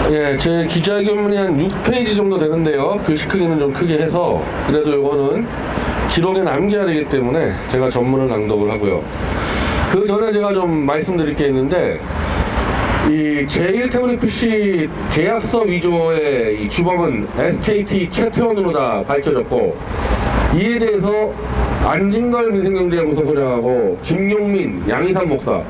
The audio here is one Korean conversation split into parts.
예, 제 기자회견문이 한 6페이지 정도 되는데요. 글씨 크기는 좀 크게 해서 그래도 이거는 기록에 남겨야 되기 때문에 제가 전문을 낭독을 하고요. 그 전에 제가 좀 말씀드릴 게 있는데, 이 제1태블릿PC 계약서 위조의 이 주범은 SKT 최태원으로 다 밝혀졌고, 이에 대해서 안진걸 민생경제연구소 소장하고 김용민, 양희삼 목사,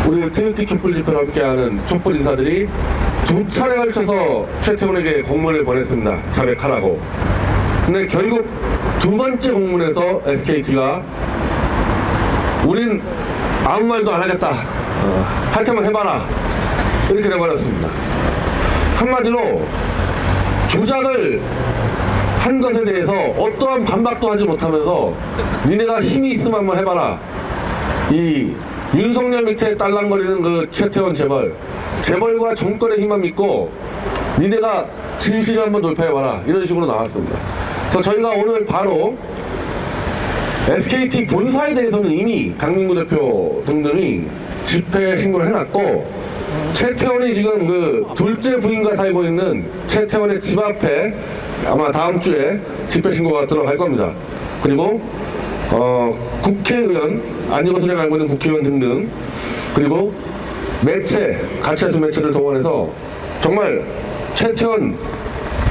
우리 태극기 촛불 집회를 함께하는 촛불 인사들이 2차례 걸쳐서 최태원에게 공문을 보냈습니다. 자백하라고. 근데 결국 두 번째 공문에서 SKT가 우린 아무 말도 안 하겠다. 할 테면 해봐라. 이렇게 내버렸습니다. 한마디로 조작을 한 것에 대해서 어떠한 반박도 하지 못하면서 니네가 힘이 있으면 한번 해봐라. 이 윤석열 밑에 딸랑거리는 그 최태원 재벌과 정권의 힘만 믿고 니네가 진실을 한번 돌파해봐라. 이런 식으로 나왔습니다. 그래서 저희가 오늘 바로 SKT 본사에 대해서는 이미 강민구 대표 등등이 집회 신고를 해놨고, 최태원이 지금 그 둘째 부인과 살고 있는 최태원의 집 앞에 아마 다음 주에 집회 신고가 들어갈 겁니다. 그리고 국회의원, 안진걸 소장이 알고 있는 국회의원 등등, 그리고 매체, 가짜뉴스 매체를 동원해서 정말 최태원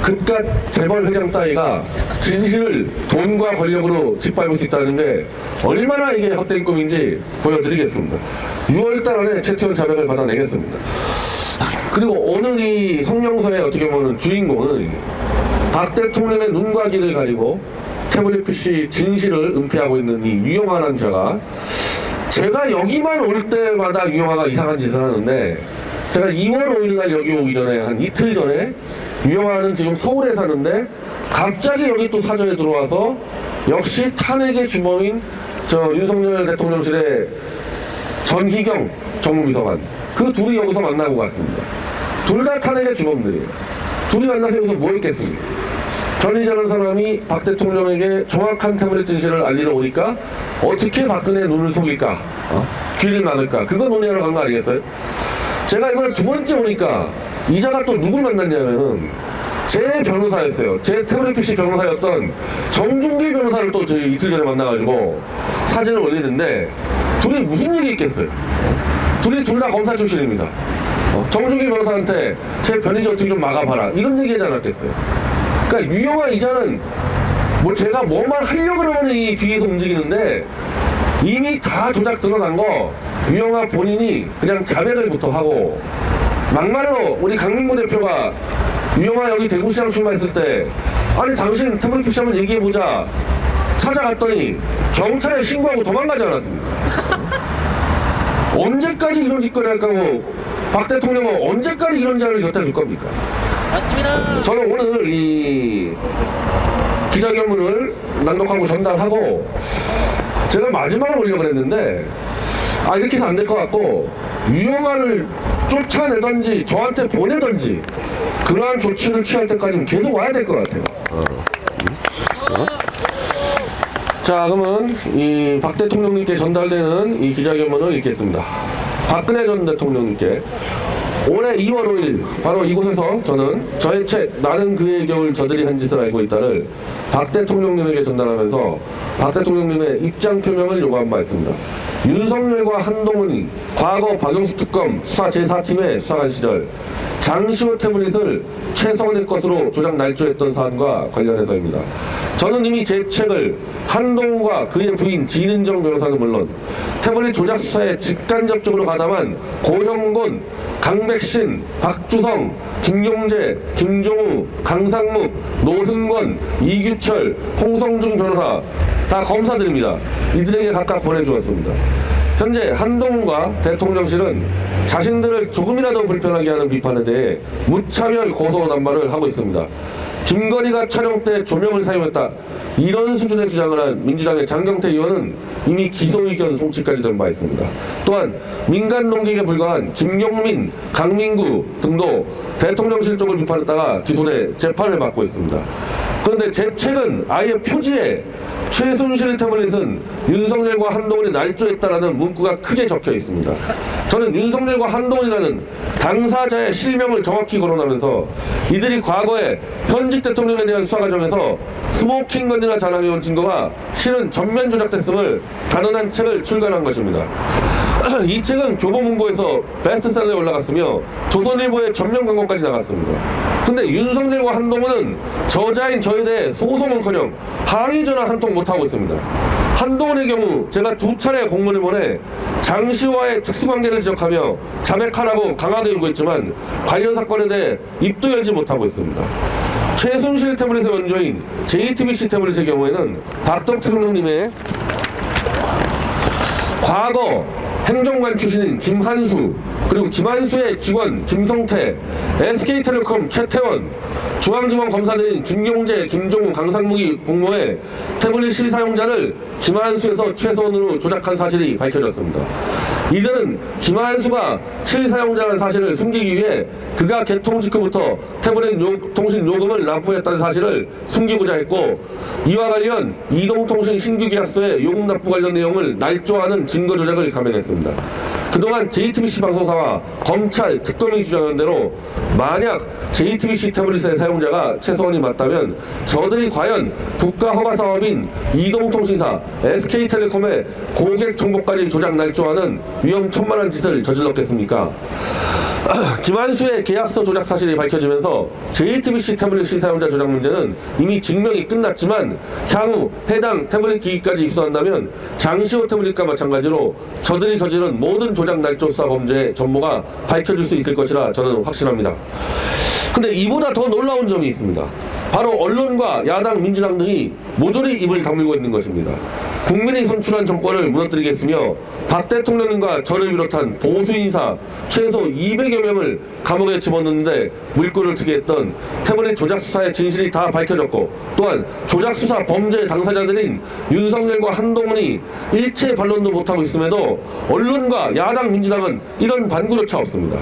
그깟 재벌 회장 따위가 진실을 돈과 권력으로 짓밟을 수 있다는 게 얼마나 이게 헛된 꿈인지 보여드리겠습니다. 6월달 안에 최태원 자백을 받아내겠습니다. 그리고 오늘 이 성명서의 어떻게 보면 주인공은 박 대통령의 눈과 귀를 가리고 태블릿 PC 진실을 은폐하고 있는 이 유영아라는 제가 여기만 올 때마다 유영아가 이상한 짓을 하는데, 제가 2월 5일날 여기 오기 전에 한 이틀 전에 유영아는 지금 서울에 사는데 갑자기 여기 또 사저에 들어와서 역시 탄핵의 주범인 윤석열 대통령실의 전희경 정무비서관, 그 둘이 여기서 만나고 갔습니다. 둘 다 탄핵의 주범들이에요. 둘이 만나서 여기서 뭐 했겠습니까? 전희자라는 사람이 박 대통령에게 정확한 태블릿 진실을 알리러 오니까 어떻게 박근혜 눈을 속일까? 귀를 막을까? 그거 논의하러 간 거 아니겠어요? 제가 이번에 두 번째 오니까 이자가 또 누굴 만났냐면은 제 변호사였어요. 제 태블릿 PC 변호사였던 정준길 변호사를 또 저희 이틀 전에 만나가지고 사진을 올리는데, 둘이 무슨 일이 있겠어요? 둘이 둘 다 검사 출신입니다. 정준길 변호사한테 제 변의지 어떻게 좀 막아봐라, 이런 얘기 하지 않았겠어요? 그러니까 유영아 이자는 뭐 제가 뭐만 하려고 그러면 이 뒤에서 움직이는데, 이미 다 조작 드러난 거 유영아 본인이 그냥 자백을부터 하고, 막말로 우리 강민구 대표가 유영아 여기 대구시장 출마했을 때 아니 당신 태블릿 PC 한번 얘기해보자 찾아갔더니 경찰에 신고하고 도망가지 않았습니까? 언제까지 이런 짓거리 할까고 박 대통령은 언제까지 이런 자를 곁에 줄 겁니까? 맞습니다. 저는 오늘 이 기자회견문을 낭독하고 전달하고 제가 마지막으로 올려고 그랬는데, 이렇게 해서 안 될 것 같고 유영아를 쫓아내던지 저한테 보내던지 그러한 조치를 취할 때까지는 계속 와야 될 것 같아요. 자, 그러면 이 박 대통령님께 전달되는 이 기자회견문을 읽겠습니다. 박근혜 전 대통령님께 올해 2월 5일 바로 이곳에서 저는 저의 책 나는 그의 겨울 저들이 한 짓을 알고 있다를 박 대통령님에게 전달하면서 박 대통령님의 입장 표명을 요구한 바 있습니다. 윤석열과 한동훈이 과거 박영수 특검 수사 제4팀의 수사관 시절 장시호 태블릿을 최성원의 것으로 조작 날조했던 사안과 관련해서입니다. 저는 이미 제 책을 한동훈과 그의 부인 진은정 변호사는 물론 태블릿 조작 수사에 직간접적으로 가담한 고형곤, 강백신, 박주성, 김용재, 김종우, 강상묵, 노승권, 이규철, 홍성중 변호사 다 검사들입니다. 이들에게 각각 보내주었습니다. 현재 한동훈과 대통령실은 자신들을 조금이라도 불편하게 하는 비판에 대해 무차별 고소 남발을 하고 있습니다. 김건희가 촬영 때 조명을 사용했다, 이런 수준의 주장을 한 민주당의 장경태 의원은 이미 기소 의견 송치까지 된 바 있습니다. 또한 민간 농객에 불과한 김용민, 강민구 등도 대통령실 쪽을 비판했다가 기소돼 재판을 받고 있습니다. 그런데 제 책은 아예 표지에 최순실 태블릿은 윤석열과 한동훈이 날조했다라는 문구가 크게 적혀 있습니다. 저는 윤석열과 한동훈이라는 당사자의 실명을 정확히 거론하면서 이들이 과거에 현직 대통령에 대한 수사 과정에서 스모킹건이나 자랑해온 증거가 실은 전면 조작됐음을 단언한 책을 출간한 것입니다. 이 책은 교보문고에서 베스트셀러에 올라갔으며 조선일보의 전면 광고까지 나갔습니다. 근데 윤석열과 한동훈은 저자인 저에 대해 소송은커녕 항의 전화 한 통 못하고 있습니다. 한동훈의 경우 제가 2차례 공문을 보내 장 씨와의 특수관계를 지적하며 자백하라고 강하게 요구했지만 관련 사건에 대해 입도 열지 못하고 있습니다. 최순실 태블릿의 원조인 JTBC 태블릿의 경우에는 박덕태 총장님의 과거 행정관 출신인 김한수, 그리고 김한수의 직원 김성태, SK텔레콤 최태원, 중앙지검 검사들인 김용재, 김종우, 강상무기 공모의 태블릿 실사용자를 김한수에서 최소한으로 조작한 사실이 밝혀졌습니다. 이들은 김한수가 실사용자라는 사실을 숨기기 위해 그가 개통 직후부터 태블릿 통신 요금을 납부했다는 사실을 숨기고자 했고, 이와 관련 이동통신 신규 계약서의 요금 납부 관련 내용을 날조하는 증거 조작을 감행했습니다. 그동안 JTBC 방송사와 검찰, 특검이 주장한 대로 만약 JTBC 태블릿의 사용자가 최소한이 맞다면 저들이 과연 국가허가사업인 이동통신사, SK텔레콤의 고객 정보까지 조작 날조하는 위험천만한 짓을 저질렀겠습니까? 김한수의 계약서 조작 사실이 밝혀지면서 JTBC 태블릿 실사용자 조작 문제는 이미 증명이 끝났지만 향후 해당 태블릿 기기까지 입수한다면 장시호 태블릿과 마찬가지로 저들이 저지른 모든 조작 날조 수사 범죄의 전모가 밝혀질 수 있을 것이라 저는 확신합니다. 근데 이보다 더 놀라운 점이 있습니다. 바로 언론과 야당, 민주당 등이 모조리 입을 다물고 있는 것입니다. 국민이 선출한 정권을 무너뜨리겠으며 박 대통령님과 저를 비롯한 보수 인사 최소 200여 명을 감옥에 집어넣는데 물꼬를 트게 했던 태블릿 조작 수사의 진실이 다 밝혀졌고, 또한 조작 수사 범죄 당사자들인 윤석열과 한동훈이 일체 반론도 못하고 있음에도 언론과 야당, 민주당은 이런 반구조차 없습니다.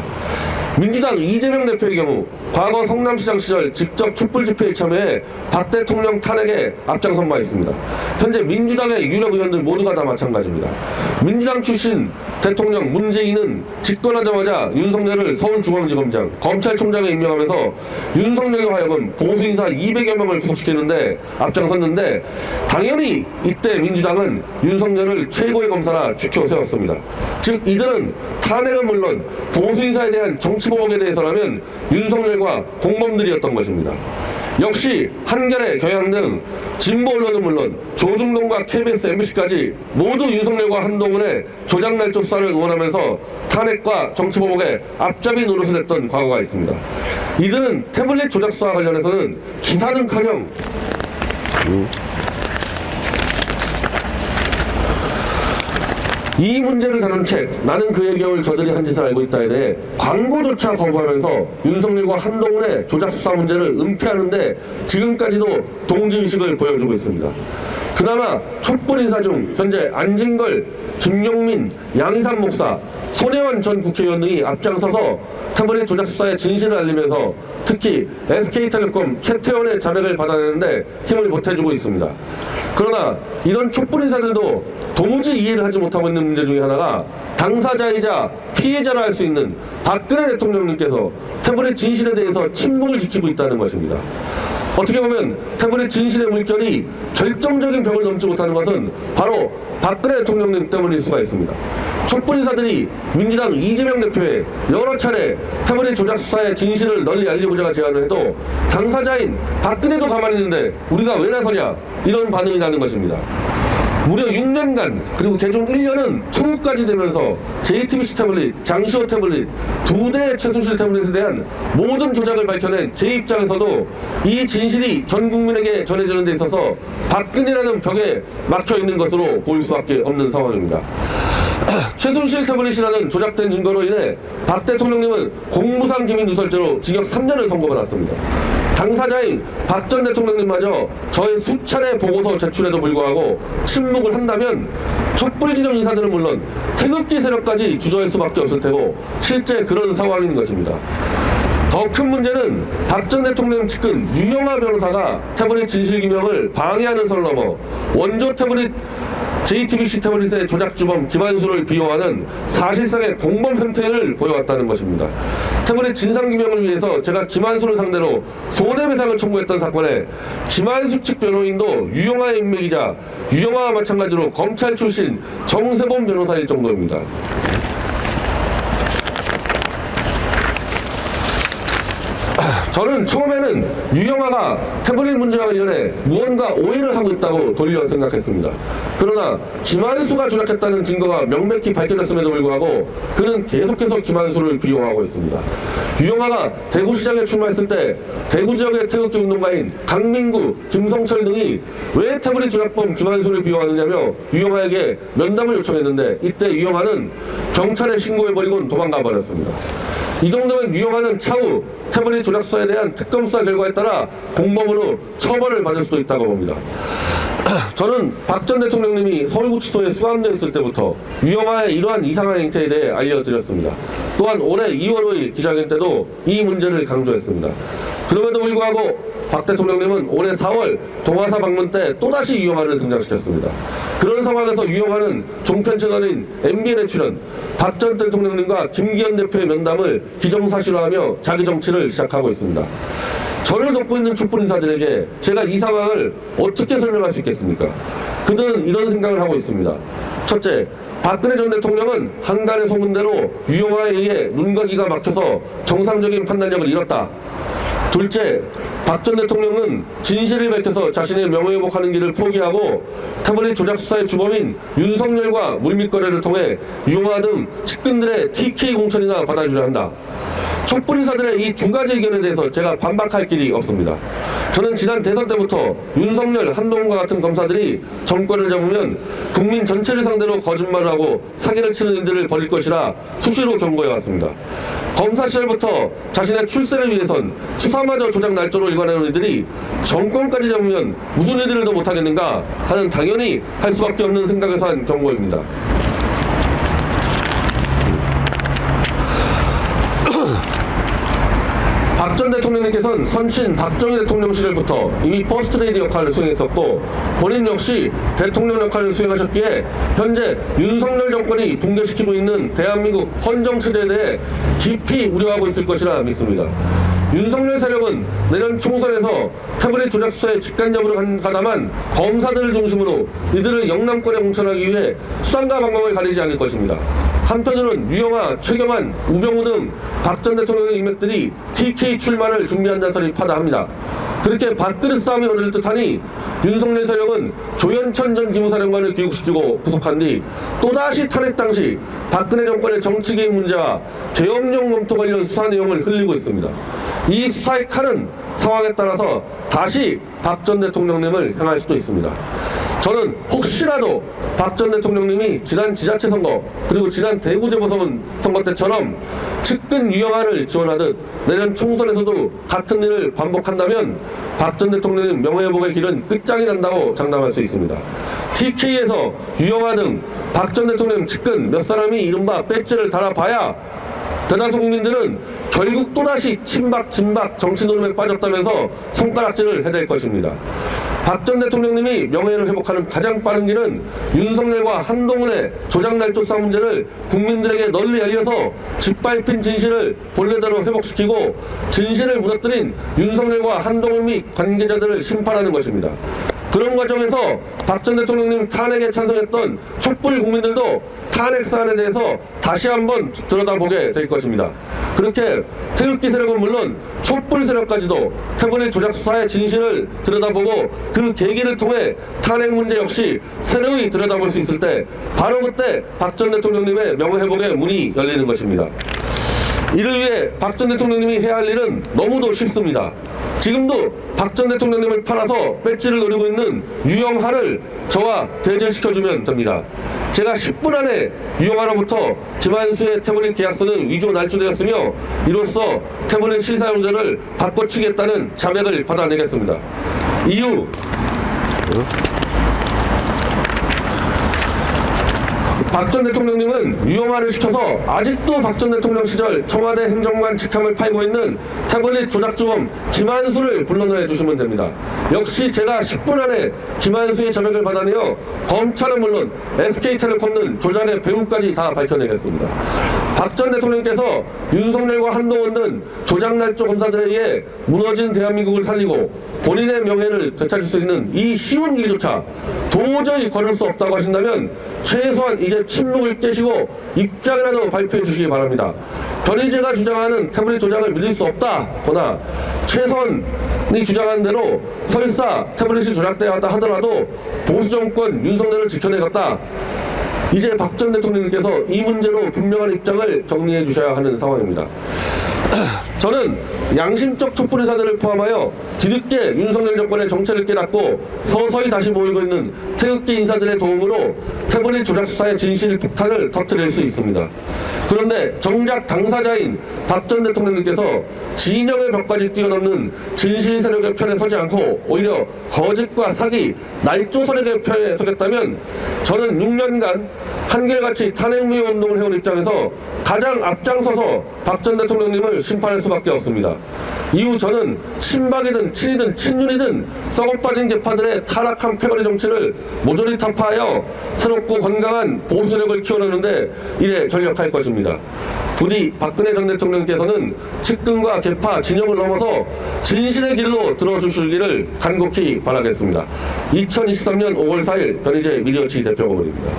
민주당 이재명 대표의 경우 과거 성남시장 시절 직접 촛불 집회에 참여해 박 대통령 탄핵에 앞장선 바 있습니다. 현재 민주당의 유력 의원들 모두가 다 마찬가지입니다. 민주당 출신 대통령 문재인은 집권하자마자 윤석열을 서울중앙지검장, 검찰총장에 임명하면서 윤석열과 하여금 보수인사 200여 명을 구속시키는데 앞장섰는데, 당연히 이때 민주당은 윤석열을 최고의 검사라 추켜 세웠습니다. 즉 이들은 탄핵은 물론 보수인사에 대한 정치보복에 대해서라면 윤석열과 공범들이었던 것입니다. 역시 한겨레, 경향 등 진보 언론은 물론 조중동과 KBS, MBC까지 모두 윤석열과 한동훈의 조작 날조 수사를 응원하면서 탄핵과 정치보복에 앞잡이 노릇을 했던 과거가 있습니다. 이들은 태블릿 조작 수사와 관련해서는 기사는커녕 이 문제를 다룬 책 나는 그의 겨울 저들이 한 짓을 알고 있다에 대해 광고조차 거부하면서 윤석열과 한동훈의 조작 수사 문제를 은폐하는데 지금까지도 동지의식을 보여주고 있습니다. 그나마 촛불 인사 중 현재 안진걸, 김용민, 양희삼 목사, 손혜원 전 국회의원 등이 앞장서서 태블릿 조작 수사의 진실을 알리면서 특히 SK텔레콤 최태원의 자백을 받아내는데 힘을 보태주고 있습니다. 그러나 이런 촛불 인사들도 도무지 이해를 하지 못하고 있는 문제 중에 하나가 당사자이자 피해자라 할 수 있는 박근혜 대통령님께서 태블릿 진실에 대해서 침묵을 지키고 있다는 것입니다. 어떻게 보면 태블릿 진실의 물결이 결정적인 벽을 넘지 못하는 것은 바로 박근혜 대통령님 때문일 수가 있습니다. 촛불 인사들이 민주당 이재명 대표에 여러 차례 태블릿 조작 수사의 진실을 널리 알리고자 제안을 해도 당사자인 박근혜도 가만히 있는데 우리가 왜 나서냐, 이런 반응이 나는 것입니다. 무려 6년간 그리고 개종 1년은 투구까지 되면서 JTBC 태블릿, 장시호 태블릿, 2대의 최순실 태블릿에 대한 모든 조작을 밝혀낸 제 입장에서도 이 진실이 전 국민에게 전해지는 데 있어서 박근혜라는 벽에 막혀있는 것으로 보일 수밖에 없는 상황입니다. 최순실 태블릿이라는 조작된 증거로 인해 박 대통령님은 공무상 기밀 누설죄로 징역 3년을 선고받았습니다. 당사자인 박 전 대통령님마저 저의 수차례 보고서 제출에도 불구하고 침묵을 한다면 촛불 진영 인사들은 물론 태극기 세력까지 주저할 수밖에 없을 테고 실제 그런 상황인 것입니다. 더 큰 문제는 박 전 대통령 측근 유영하 변호사가 태블릿 진실규명을 방해하는 선을 넘어 원조 태블릿 JTBC 태블릿의 조작주범 김한수를 비호하는 사실상의 공범 형태를 보여왔다는 것입니다. 태블릿 진상규명을 위해서 제가 김한수를 상대로 손해배상을 청구했던 사건에 김한수 측 변호인도 유영하의 인맥이자 유영하와 마찬가지로 검찰 출신 정세범 변호사일 정도입니다. 저는 처음에는 유영하가 태블릿 문제와 관련해 무언가 오해를 하고 있다고 돌려 생각했습니다. 그러나 김한수가 조작했다는 증거가 명백히 밝혀졌음에도 불구하고 그는 계속해서 김한수를 비호하고 있습니다. 유영하가 대구시장에 출마했을 때 대구 지역의 태극기 운동가인 강민구, 김성철 등이 왜 태블릿 조작범 김한수를 비호하느냐며 유영하에게 면담을 요청했는데 이때 유영하는 경찰에 신고해버리곤 도망가 버렸습니다. 이 정도면 유영하는 차후 태블릿 조작 수사에 대한 특검 수사 결과에 따라 공범으로 처벌을 받을 수도 있다고 봅니다. 저는 박 전 대통령님이 서울구치소에 수감되어 있을 때부터 유영하의 이러한 이상한 행태에 대해 알려드렸습니다. 또한 올해 2월 5일 기자회견 때도 이 문제를 강조했습니다. 그럼에도 불구하고 박 대통령님은 올해 4월 동아사 방문 때 또다시 유영하를 등장시켰습니다. 그런 상황에서 유영하는 종편 채널인 MBN에 출연, 박 전 대통령님과 김기현 대표의 면담을 기정사실화하며 자기 정치를 시작하고 있습니다. 저를 돕고 있는 촛불 인사들에게 제가 이 상황을 어떻게 설명할 수 있겠습니까? 그들은 이런 생각을 하고 있습니다. 첫째, 박근혜 전 대통령은 한간의 소문대로 유영하에 의해 눈과 귀가 막혀서 정상적인 판단력을 잃었다. 둘째, 박 전 대통령은 진실을 밝혀서 자신의 명예회복하는 길을 포기하고 태블릿 조작 수사의 주범인 윤석열과 물밑거래를 통해 유영하 등 측근들의 TK 공천이나 받아주려 한다. 촛불 인사들의 이 두 가지 의견에 대해서 제가 반박할 길이 없습니다. 저는 지난 대선 때부터 윤석열, 한동훈과 같은 검사들이 정권을 잡으면 국민 전체를 상대로 거짓말을 하고 사기를 치는 일들을 벌일 것이라 수시로 경고해왔습니다. 검사 시절부터 자신의 출세를 위해선 수사마저 조작 날조로 일관하는 이들이 정권까지 잡으면 무슨 일들을 더 못하겠는가 하는 당연히 할 수밖에 없는 생각에서 한 경고입니다. 박 전 대통령님께서는 선친 박정희 대통령 시절부터 이미 퍼스트레이디 역할을 수행했었고 본인 역시 대통령 역할을 수행하셨기에 현재 윤석열 정권이 붕괴시키고 있는 대한민국 헌정체제에 대해 깊이 우려하고 있을 것이라 믿습니다. 윤석열 세력은 내년 총선에서 태블릿 조작 수사에 직간접으로 가담한 검사들을 중심으로 이들을 영남권에 공천하기 위해 수단과 방법을 가리지 않을 것입니다. 한편으로는 유영하, 최경환, 우병우 등 박 전 대통령의 인맥들이 TK 출마를 준비한다는 설이 파다합니다. 그렇게 밥그릇 싸움이 오를 듯하니 윤석열 세력은 조현천 전 기무사령관을 귀국시키고 구속한 뒤 또다시 탄핵 당시 박근혜 정권의 정치 개입 문제와 계엄령 검토 관련 수사 내용을 흘리고 있습니다. 이 수사의 칼은 상황에 따라서 다시 박 전 대통령님을 향할 수도 있습니다. 저는 혹시라도 박 전 대통령님이 지난 지자체 선거 그리고 지난 대구 재보선 선거 때처럼 측근 유영하를 지원하듯 내년 총선에서도 같은 일을 반복한다면 박 전 대통령님 명예회복의 길은 끝장이 난다고 장담할 수 있습니다. TK에서 유영하 등 박 전 대통령 측근 몇 사람이 이른바 배지를 달아봐야 대다수 국민들은 결국 또다시 친박, 진박 정치 노름에 빠졌다면서 손가락질을 해댈 것입니다. 박 전 대통령님이 명예를 회복하는 가장 빠른 길은 윤석열과 한동훈의 조작 날조사 문제를 국민들에게 널리 알려서 짓밟힌 진실을 본래대로 회복시키고 진실을 무너뜨린 윤석열과 한동훈 및 관계자들을 심판하는 것입니다. 그런 과정에서 박 전 대통령님 탄핵에 찬성했던 촛불 국민들도 탄핵 사안에 대해서 다시 한번 들여다보게 될 것입니다. 그렇게 태극기 세력은 물론 촛불 세력까지도 태블릿 조작 수사의 진실을 들여다보고 그 계기를 통해 탄핵 문제 역시 새로이 들여다볼 수 있을 때 바로 그때 박 전 대통령님의 명예회복의 문이 열리는 것입니다. 이를 위해 박 전 대통령님이 해야 할 일은 너무도 쉽습니다. 지금도 박 전 대통령님을 팔아서 배지를 노리고 있는 유영하를 저와 대절시켜주면 됩니다. 제가 10분 안에 유영하로부터 김한수의 태블릿 계약서는 위조 날조되었으며 이로써 태블릿 실사용자를 바꿔치겠다는 자백을 받아내겠습니다. 이후 박 전 대통령님은 위험화를 시켜서 아직도 박 전 대통령 시절 청와대 행정관 직함을 팔고 있는 태블릿 조작주범 김한수를 불러내 주시면 됩니다. 역시 제가 10분 안에 김한수의 자백을 받아내어 검찰은 물론 SK텔레콤 조작의 배후까지 다 밝혀내겠습니다. 박 전 대통령께서 윤석열과 한동훈 등 조작날조 검사들에 의해 무너진 대한민국을 살리고 본인의 명예를 되찾을 수 있는 이 쉬운 길조차 도저히 걸을 수 없다고 하신다면 최소한 이제 침묵을 깨시고 입장이라도 발표해 주시기 바랍니다. 변희재가 주장하는 태블릿 조작을 믿을 수 없다거나 최선이 주장하는 대로 설사 태블릿이 조작되었다 하더라도 보수정권 윤석열을 지켜내겠다. 이제 박 전 대통령님께서 이 문제로 분명한 입장을 정리해 주셔야 하는 상황입니다. 저는 양심적 촛불 인사들을 포함하여 뒤늦게 윤석열 정권의 정체를 깨닫고 서서히 다시 모이고 있는 태극기 인사들의 도움으로 태블릿 조작 수사의 진실 폭탄을 터뜨릴 수 있습니다. 그런데 정작 당사자인 박 전 대통령님께서 진영의 벽까지 뛰어넘는 진실 세력의 편에 서지 않고 오히려 거짓과 사기, 날조 세력의 편에 서겠다면 저는 6년간 한결같이 탄핵무효 운동을 해온 입장에서 가장 앞장서서 박 전 대통령님을 심판할 수밖에 없습니다. 이후 저는 친박이든 친이든 친윤이든 썩어빠진 개파들의 타락한 패거리 정치를 모조리 타파하여 새롭고 건강한 보수 세력을 키워내는데 이래 전력할 것입니다. 부디 박근혜 전 대통령께서는 측근과 개파, 진영을 넘어서 진실의 길로 들어주시기를 간곡히 바라겠습니다. 2023년 5월 4일 변희재 미디어치 대표고문입니다.